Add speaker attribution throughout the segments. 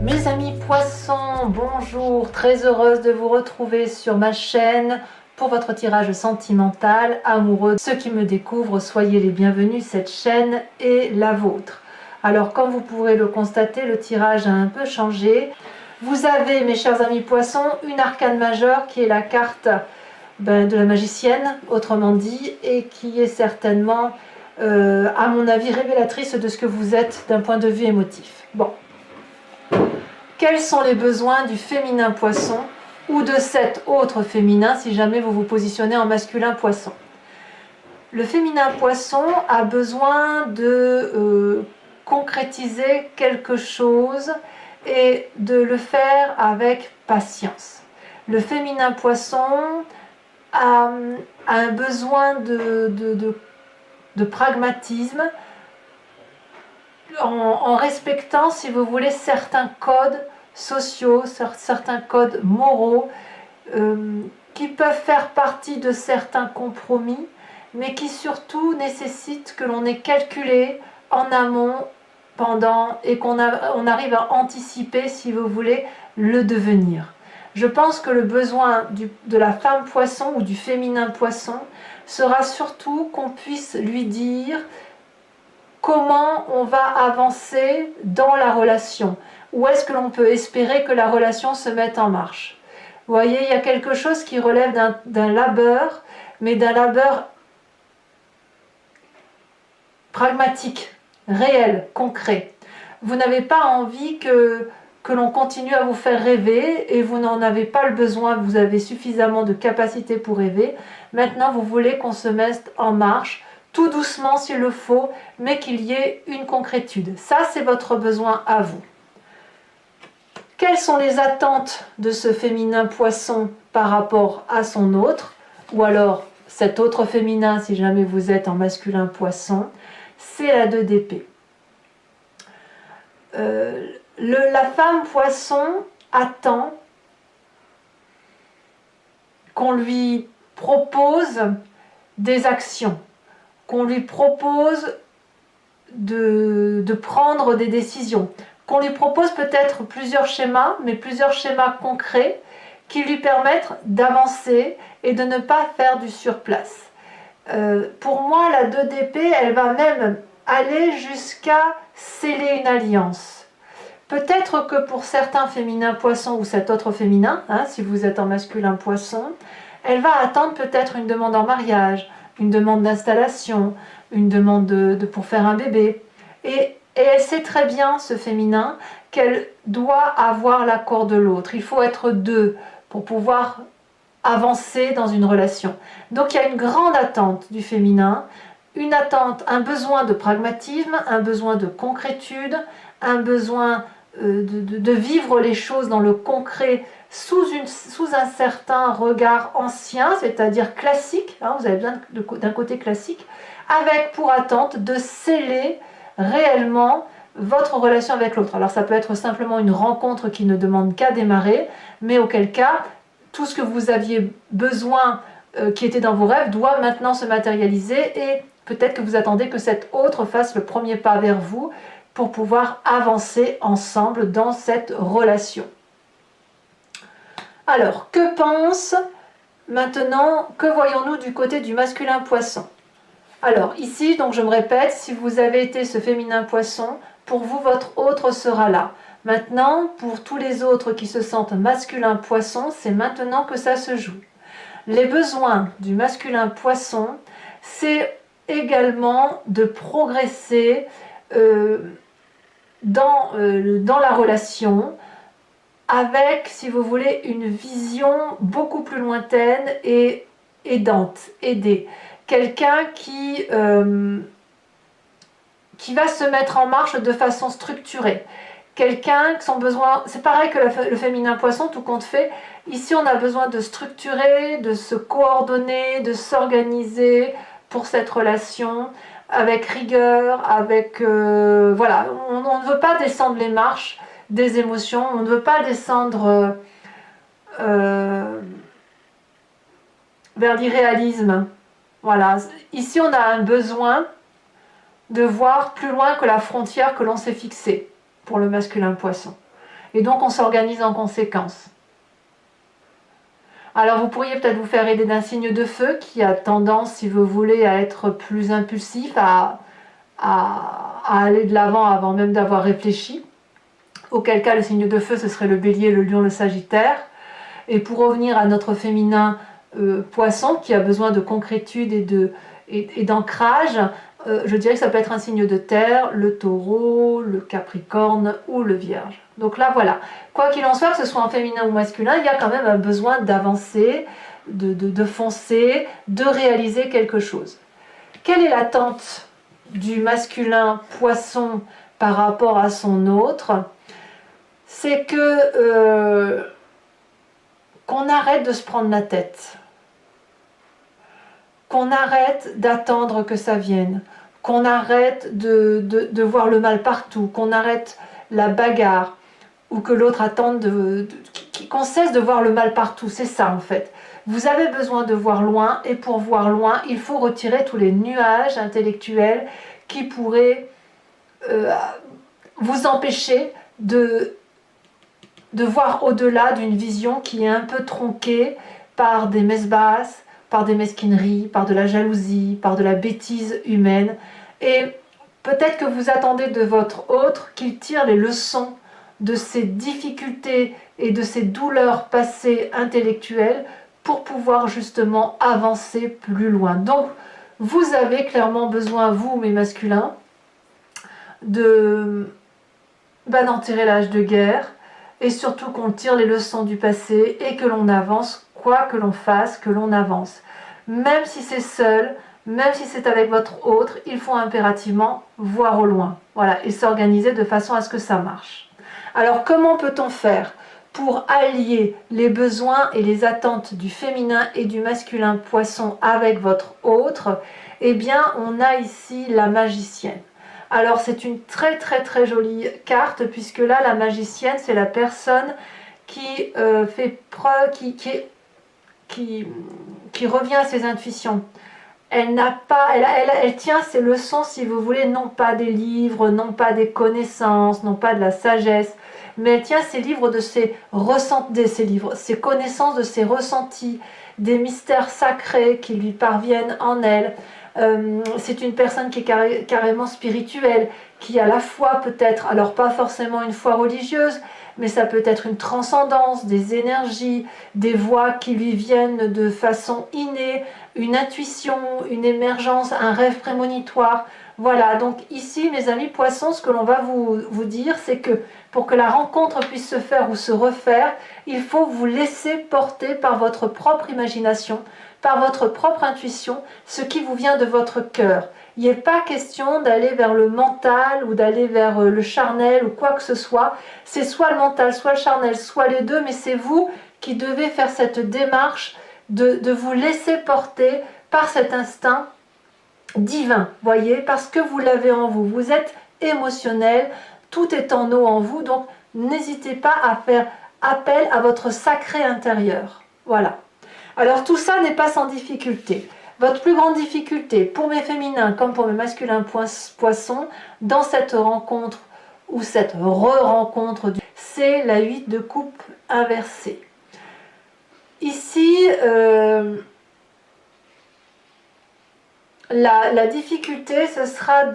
Speaker 1: Mes amis poissons, bonjour, très heureuse de vous retrouver sur ma chaîne pour votre tirage sentimental, amoureux. Ceux qui me découvrent, soyez les bienvenus, cette chaîne est la vôtre. Alors comme vous pourrez le constater, le tirage a un peu changé. Vous avez, mes chers amis poissons, une arcane majeure qui est la carte de la magicienne, autrement dit, et qui est certainement, à mon avis, révélatrice de ce que vous êtes d'un point de vue émotif. Bon. Quels sont les besoins du féminin poisson ou de cet autre féminin si jamais vous vous positionnez en masculin poisson? Le féminin poisson a besoin de concrétiser quelque chose et de le faire avec patience. Le féminin poisson a un besoin de pragmatisme, en respectant, si vous voulez, certains codes sociaux, certains codes moraux qui peuvent faire partie de certains compromis, mais qui surtout nécessitent que l'on ait calculé en amont, pendant, et qu'on arrive à anticiper, si vous voulez, le devenir. Je pense que le besoin de la femme poisson ou du féminin poisson sera surtout qu'on puisse lui dire comment on va avancer dans la relation. Où est-ce que l'on peut espérer que la relation se mette en marche? Vous voyez, il y a quelque chose qui relève d'un labeur, mais d'un labeur pragmatique, réel, concret. Vous n'avez pas envie que l'on continue à vous faire rêver et vous n'en avez pas le besoin, vous avez suffisamment de capacité pour rêver. Maintenant, vous voulez qu'on se mette en marche, tout doucement s'il le faut, mais qu'il y ait une concrétude. Ça, c'est votre besoin à vous. Quelles sont les attentes de ce féminin poisson par rapport à son autre, ou alors cet autre féminin si jamais vous êtes en masculin poisson? C'est la 2 d'épée. La femme poisson attend qu'on lui propose des actions, qu'on lui propose de prendre des décisions, qu'on lui propose peut-être plusieurs schémas, mais plusieurs schémas concrets qui lui permettent d'avancer et de ne pas faire du surplace. Pour moi, la 2 d'épée, elle va même aller jusqu'à sceller une alliance. Peut-être que pour certains féminins poissons ou cet autre féminin, si vous êtes en masculin poisson, elle va attendre peut-être une demande en mariage, une demande d'installation, une demande pour faire un bébé. Et elle sait très bien, ce féminin, qu'elle doit avoir l'accord de l'autre. Il faut être deux pour pouvoir avancer dans une relation. Donc il y a une grande attente du féminin, une attente, un besoin de pragmatisme, un besoin de concrétude, un besoin de vivre les choses dans le concret sous un certain regard ancien, c'est-à-dire classique, vous avez besoin d'un côté classique, avec pour attente de sceller réellement votre relation avec l'autre. Alors ça peut être simplement une rencontre qui ne demande qu'à démarrer, mais auquel cas, tout ce que vous aviez besoin, qui était dans vos rêves, doit maintenant se matérialiser et peut-être que vous attendez que cet autre fasse le premier pas vers vous pour pouvoir avancer ensemble dans cette relation. Alors, que pense maintenant, que voyons-nous du côté du masculin poisson? Alors ici, donc je me répète, si vous avez été ce féminin poisson, pour vous, votre autre sera là. Maintenant, pour tous les autres qui se sentent masculin poisson, c'est maintenant que ça se joue. Les besoins du masculin poisson, c'est également de progresser dans la relation avec, si vous voulez, une vision beaucoup plus lointaine et aidante, aidée. Quelqu'un qui va se mettre en marche de façon structurée. Quelqu'un qui son besoin, c'est pareil que le féminin poisson, tout compte fait. Ici, on a besoin de structurer, de se coordonner, de s'organiser pour cette relation avec rigueur, avec voilà. On ne veut pas descendre les marches des émotions, on ne veut pas descendre vers l'irréalisme. Voilà. Ici, on a un besoin de voir plus loin que la frontière que l'on s'est fixée pour le masculin poisson. Et donc on s'organise en conséquence. Alors vous pourriez peut-être vous faire aider d'un signe de feu qui a tendance, si vous voulez, à être plus impulsif, à aller de l'avant avant même d'avoir réfléchi. Auquel cas le signe de feu ce serait le bélier, le lion, le sagittaire. Et pour revenir à notre féminin poisson qui a besoin de concrétude et d'ancrage, je dirais que ça peut être un signe de terre, le taureau, le capricorne ou le vierge. Donc là voilà, quoi qu'il en soit, que ce soit en féminin ou masculin, il y a quand même un besoin d'avancer, de foncer, de réaliser quelque chose. Quelle est l'attente du masculin poisson par rapport à son autre? C'est que qu'on arrête de se prendre la tête, qu'on arrête d'attendre que ça vienne, qu'on arrête de voir le mal partout, qu'on arrête la bagarre, ou que l'autre attende, qu'on cesse de voir le mal partout. C'est ça en fait. Vous avez besoin de voir loin, et pour voir loin, il faut retirer tous les nuages intellectuels qui pourraient vous empêcher de voir au-delà d'une vision qui est un peu tronquée par des messes basses, par des mesquineries, par de la jalousie, par de la bêtise humaine. Et peut-être que vous attendez de votre autre qu'il tire les leçons de ses difficultés et de ses douleurs passées intellectuelles pour pouvoir justement avancer plus loin. Donc, vous avez clairement besoin, vous, mes masculins, d'en tirer l'âge de guerre, et surtout qu'on tire les leçons du passé et que l'on avance, quoi que l'on fasse, que l'on avance. Même si c'est seul, même si c'est avec votre autre, il faut impérativement voir au loin, voilà, et s'organiser de façon à ce que ça marche. Alors comment peut-on faire pour allier les besoins et les attentes du féminin et du masculin poisson avec votre autre? Eh bien, on a ici la magicienne. Alors c'est une très très jolie carte, puisque là la magicienne c'est la personne qui fait preuve, qui revient à ses intuitions. Elle n'a pas, elle tient ses leçons, si vous voulez, non pas des livres, non pas des connaissances, non pas de la sagesse, mais elle tient ses livres de ses ressentis, ses connaissances de ses ressentis, des mystères sacrés qui lui parviennent en elle. C'est une personne qui est carrément spirituelle, qui a la foi peut-être, alors pas forcément une foi religieuse, mais ça peut être une transcendance, des énergies, des voix qui lui viennent de façon innée, une intuition, une émergence, un rêve prémonitoire. Voilà, donc ici mes amis poissons, ce que l'on va vous dire, c'est que pour que la rencontre puisse se faire ou se refaire, il faut vous laisser porter par votre propre imagination, par votre propre intuition, ce qui vous vient de votre cœur. Il n'est pas question d'aller vers le mental ou d'aller vers le charnel ou quoi que ce soit. C'est soit le mental, soit le charnel, soit les deux, mais c'est vous qui devez faire cette démarche de vous laisser porter par cet instinct divin, voyez, parce que vous l'avez en vous. Vous êtes émotionnel, tout est en eau en vous, donc n'hésitez pas à faire appel à votre sacré intérieur. Voilà. Alors tout ça n'est pas sans difficulté. Votre plus grande difficulté, pour mes féminins comme pour mes masculins poissons, dans cette rencontre ou cette re-rencontre, c'est la 8 de coupe inversée. Ici, la difficulté, ce sera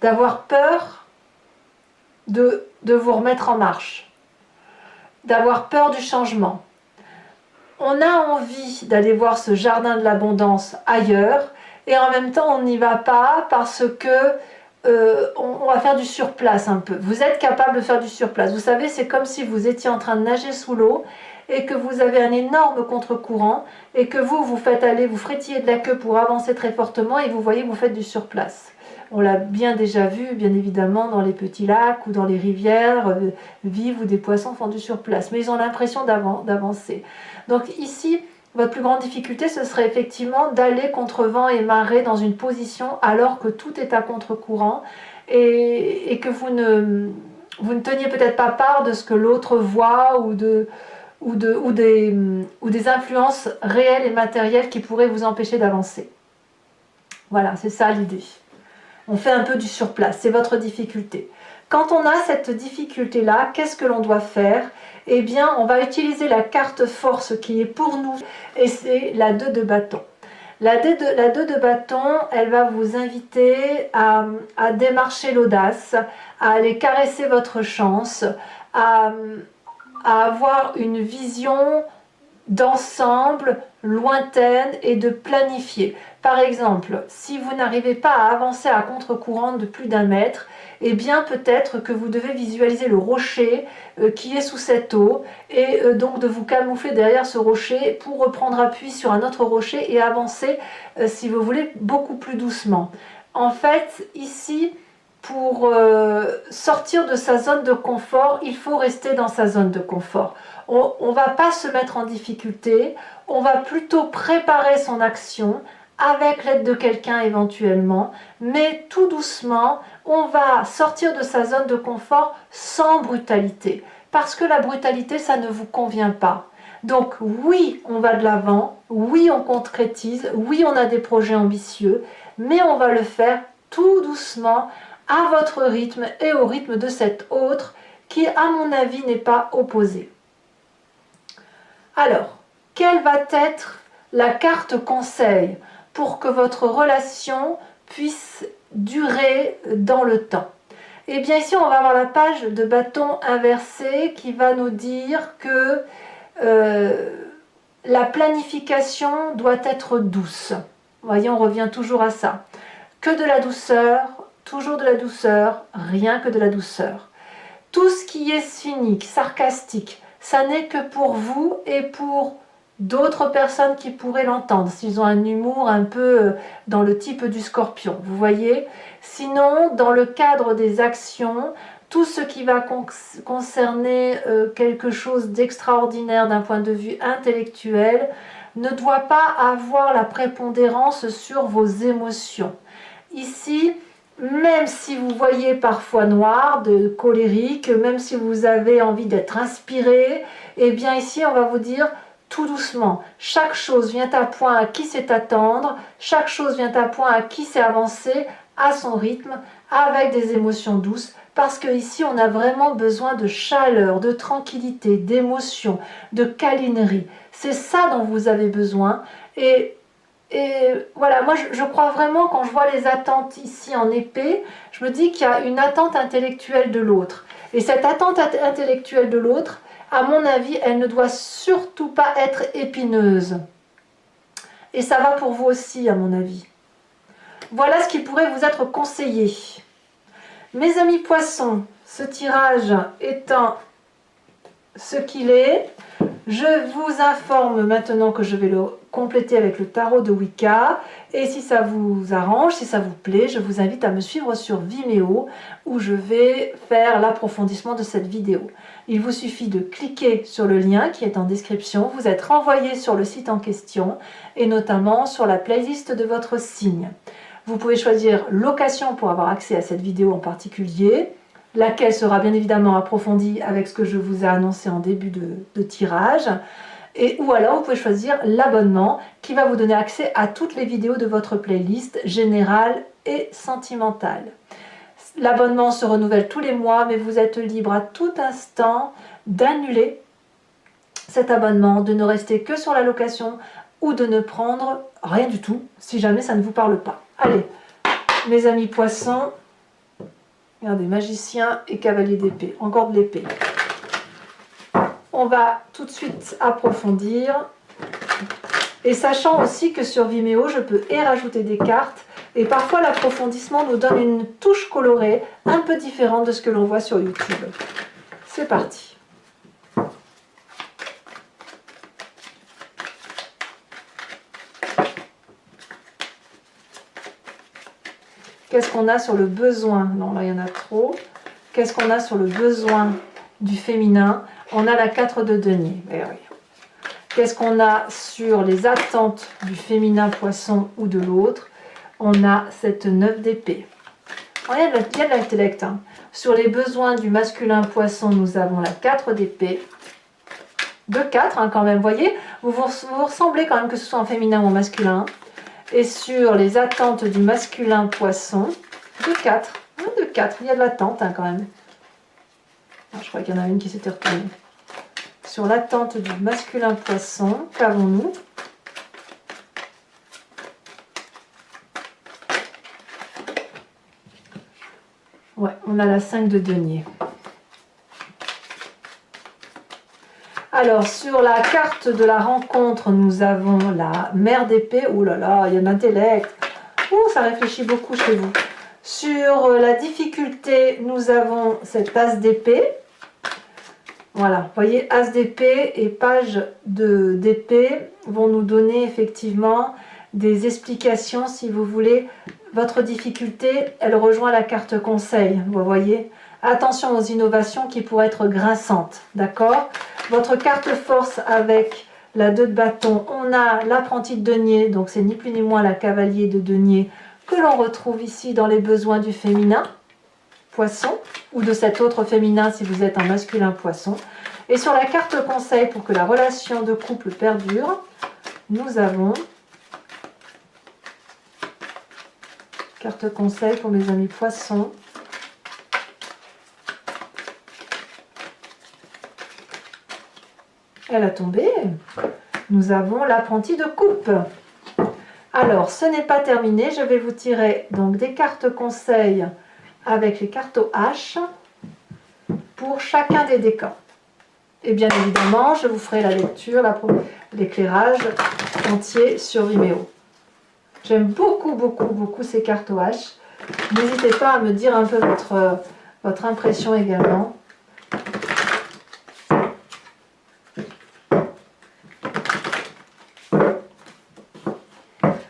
Speaker 1: d'avoir peur de vous remettre en marche, d'avoir peur du changement. On a envie d'aller voir ce jardin de l'abondance ailleurs, et en même temps on n'y va pas parce que on va faire du surplace un peu. Vous êtes capable de faire du surplace. Vous savez, c'est comme si vous étiez en train de nager sous l'eau et que vous avez un énorme contre-courant et que vous faites aller, vous frétillez de la queue pour avancer très fortement et vous voyez que vous faites du surplace. On l'a bien déjà vu, bien évidemment, dans les petits lacs ou dans les rivières vives où des poissons font du surplace. Mais ils ont l'impression d'avancer. Donc ici, votre plus grande difficulté, ce serait effectivement d'aller contre vent et marée dans une position alors que tout est à contre-courant et que vous ne teniez peut-être pas part de ce que l'autre voit ou des influences réelles et matérielles qui pourraient vous empêcher d'avancer. Voilà, c'est ça l'idée. On fait un peu du surplace, c'est votre difficulté. Quand on a cette difficulté-là, qu'est-ce que l'on doit faire? Eh bien, on va utiliser la carte force qui est pour nous, et c'est la 2 de bâton. La 2 de bâton, elle va vous inviter à démarcher l'audace, à aller caresser votre chance, à avoir une vision d'ensemble, lointaine et de planifier. Par exemple, si vous n'arrivez pas à avancer à contre-courant de plus d'1 mètre, eh bien peut-être que vous devez visualiser le rocher qui est sous cette eau et donc de vous camoufler derrière ce rocher pour reprendre appui sur un autre rocher et avancer, si vous voulez, beaucoup plus doucement. En fait, ici, pour sortir de sa zone de confort, il faut rester dans sa zone de confort. On ne va pas se mettre en difficulté, on va plutôt préparer son action avec l'aide de quelqu'un éventuellement, mais tout doucement, on va sortir de sa zone de confort sans brutalité. Parce que la brutalité, ça ne vous convient pas. Donc oui, on va de l'avant, oui, on concrétise, oui, on a des projets ambitieux, mais on va le faire tout doucement, à votre rythme et au rythme de cet autre qui, à mon avis, n'est pas opposé. Alors, quelle va être la carte conseil pour que votre relation puisse durer dans le temps? Eh bien ici, on va avoir la page de bâton inversé qui va nous dire que la planification doit être douce. Vous voyez, on revient toujours à ça. Que de la douceur, toujours de la douceur, rien que de la douceur. Tout ce qui est cynique, sarcastique, ça n'est que pour vous et pour d'autres personnes qui pourraient l'entendre, s'ils ont un humour un peu dans le type du scorpion, vous voyez. Sinon, dans le cadre des actions, tout ce qui va concerner quelque chose d'extraordinaire d'un point de vue intellectuel ne doit pas avoir la prépondérance sur vos émotions. Ici, même si vous voyez parfois noir, de colérique, même si vous avez envie d'être inspiré, eh bien ici on va vous dire tout doucement, chaque chose vient à point à qui sait attendre, chaque chose vient à point à qui sait avancer à son rythme, avec des émotions douces, parce que ici on a vraiment besoin de chaleur, de tranquillité, d'émotion, de câlinerie. C'est ça dont vous avez besoin. Et voilà, moi je crois vraiment, quand je vois les attentes ici en épée, je me dis qu'il y a une attente intellectuelle de l'autre. Et cette attente intellectuelle de l'autre, à mon avis, elle ne doit surtout pas être épineuse. Et ça va pour vous aussi, à mon avis. Voilà ce qui pourrait vous être conseillé. Mes amis poissons, ce tirage étant ce qu'il est, je vous informe maintenant que je vais le compléter avec le tarot de Wicca. Et si ça vous arrange, si ça vous plaît, je vous invite à me suivre sur Vimeo où je vais faire l'approfondissement de cette vidéo. Il vous suffit de cliquer sur le lien qui est en description. Vous êtes renvoyé sur le site en question et notamment sur la playlist de votre signe. Vous pouvez choisir location pour avoir accès à cette vidéo en particulier, laquelle sera bien évidemment approfondie avec ce que je vous ai annoncé en début de tirage. Ou alors vous pouvez choisir l'abonnement qui va vous donner accès à toutes les vidéos de votre playlist générale et sentimentale. L'abonnement se renouvelle tous les mois, mais vous êtes libre à tout instant d'annuler cet abonnement, de ne rester que sur la location ou de ne prendre rien du tout si jamais ça ne vous parle pas. Allez, mes amis poissons, regardez, magicien et cavalier d'épée, encore de l'épée. On va tout de suite approfondir. Et sachant aussi que sur Vimeo, je peux rajouter des cartes. Et parfois, l'approfondissement nous donne une touche colorée un peu différente de ce que l'on voit sur YouTube. C'est parti. Qu'est-ce qu'on a sur le besoin? Non, là, il y en a trop. Qu'est-ce qu'on a sur le besoin du féminin? On a la 4 de denier. Eh oui. Qu'est-ce qu'on a sur les attentes du féminin poisson ou de l'autre? On a cette 9 d'épée. Il y a de l'intellect. Hein. Sur les besoins du masculin poisson, nous avons la 4 d'épée. De 4 hein, quand même, vous voyez, vous ressemblez quand même que ce soit en féminin ou en masculin. Et sur les attentes du masculin poisson, de 4. De 4, il y a de l'attente hein, quand même. Ah, je crois qu'il y en a une qui s'était retournée. Sur l'attente du masculin poisson, qu'avons-nous? Ouais, on a la 5 de denier. Alors, sur la carte de la rencontre, nous avons la mère d'épée. Ouh là là, il y a de l'intellect. Ouh, ça réfléchit beaucoup chez vous. Sur la difficulté, nous avons cette as d'épée. Voilà, vous voyez, as d'épée et page d'épée vont nous donner effectivement des explications, si vous voulez. Votre difficulté, elle rejoint la carte conseil, vous voyez. Attention aux innovations qui pourraient être grinçantes, d'accord? Votre carte force avec la 2 de bâton, on a l'apprenti de denier, donc c'est ni plus ni moins la cavalier de denier que l'on retrouve ici dans les besoins du féminin, poisson, ou de cet autre féminin si vous êtes un masculin poisson. Et sur la carte conseil, pour que la relation de couple perdure, nous avons carte conseil pour mes amis poissons. Elle a tombé. Nous avons l'apprenti de coupe. Alors, ce n'est pas terminé. Je vais vous tirer donc des cartes conseils avec les cartes H pour chacun des décans. Et bien évidemment, je vous ferai la lecture, l'éclairage entier sur Vimeo. J'aime beaucoup, beaucoup, beaucoup ces cartes H. N'hésitez pas à me dire un peu votre impression également.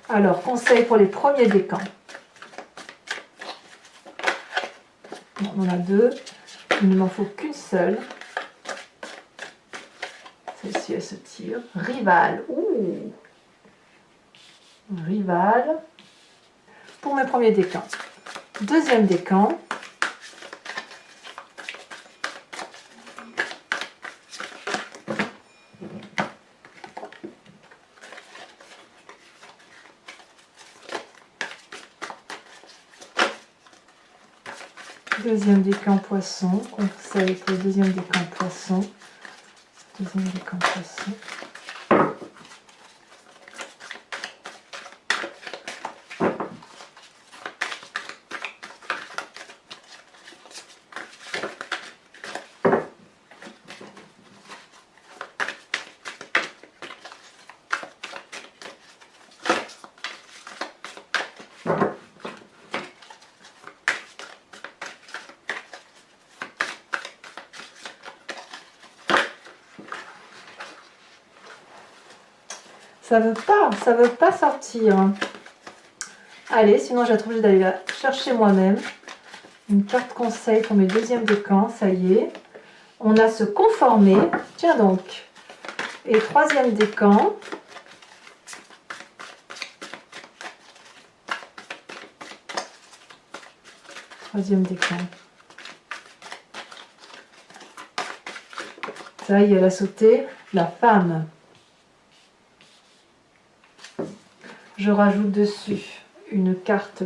Speaker 1: Alors, conseil pour les premiers décans. Bon, on en a 2. Il ne m'en faut qu'une seule. Celle-ci, elle se tire. Rival. Ouh. Rival. Pour mes premiers décans. Deuxième décan. Deuxième décan poisson, conseil pour le deuxième décan poisson. Deuxième décan poisson. Ça veut pas sortir. Allez, sinon je vais être obligée d'aller la chercher moi-même. Une carte conseil pour mes deuxièmes décans, ça y est. On a se conformer. Tiens donc. Et troisième décan. Troisième décan. Ça y est, elle a sauté. La femme. Je rajoute dessus une carte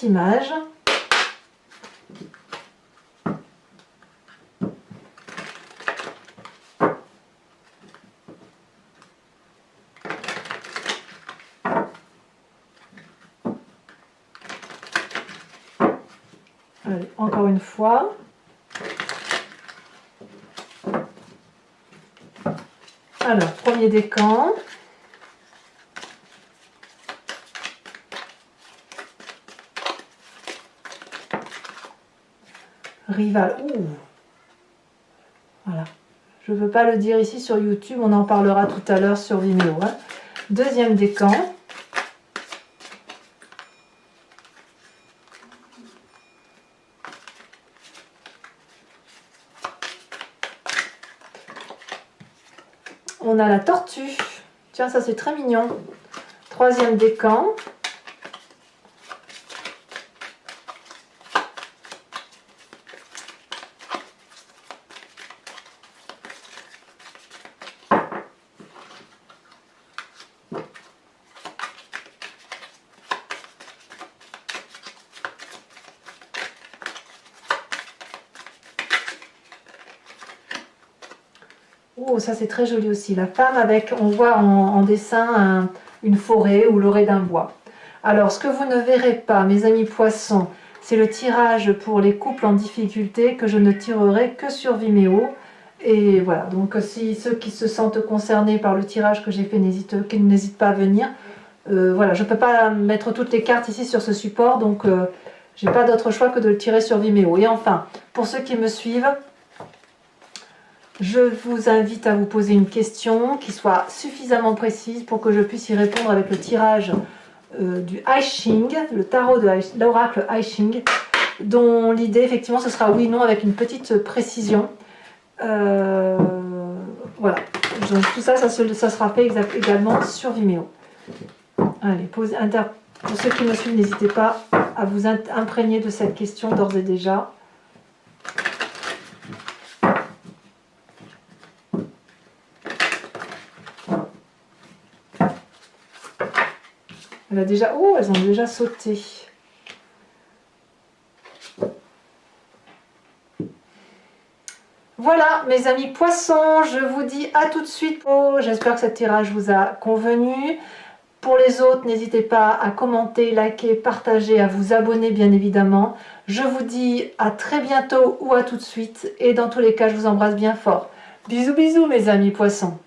Speaker 1: image. Allez, encore une fois. Alors, premier décan. Rival. Ouh. Voilà. Je ne veux pas le dire ici sur YouTube, on en parlera tout à l'heure sur Vimeo. Hein. Deuxième décan. On a la tortue. Tiens, ça c'est très mignon. Troisième décan. Oh, ça c'est très joli aussi. La femme avec, on voit en dessin une forêt ou l'orée d'un bois. Alors, ce que vous ne verrez pas, mes amis poissons, c'est le tirage pour les couples en difficulté que je ne tirerai que sur Vimeo. Et voilà, donc si ceux qui se sentent concernés par le tirage que j'ai fait n'hésitent pas à venir. Voilà, je ne peux pas mettre toutes les cartes ici sur ce support, donc j'ai pas d'autre choix que de le tirer sur Vimeo. Et enfin, pour ceux qui me suivent, je vous invite à vous poser une question qui soit suffisamment précise pour que je puisse y répondre avec le tirage du I Ching, le tarot de l'oracle I Ching, dont l'idée effectivement ce sera oui non avec une petite précision. Voilà, donc tout ça, ça sera fait également sur Vimeo. Allez, pour ceux qui me suivent, n'hésitez pas à vous imprégner de cette question d'ores et déjà. Elle a déjà... Oh, elles ont déjà sauté. Voilà, mes amis poissons, je vous dis à tout de suite. Oh, j'espère que ce tirage vous a convenu. Pour les autres, n'hésitez pas à commenter, liker, partager, à vous abonner bien évidemment. Je vous dis à très bientôt ou à tout de suite. Et dans tous les cas, je vous embrasse bien fort. Bisous bisous mes amis poissons.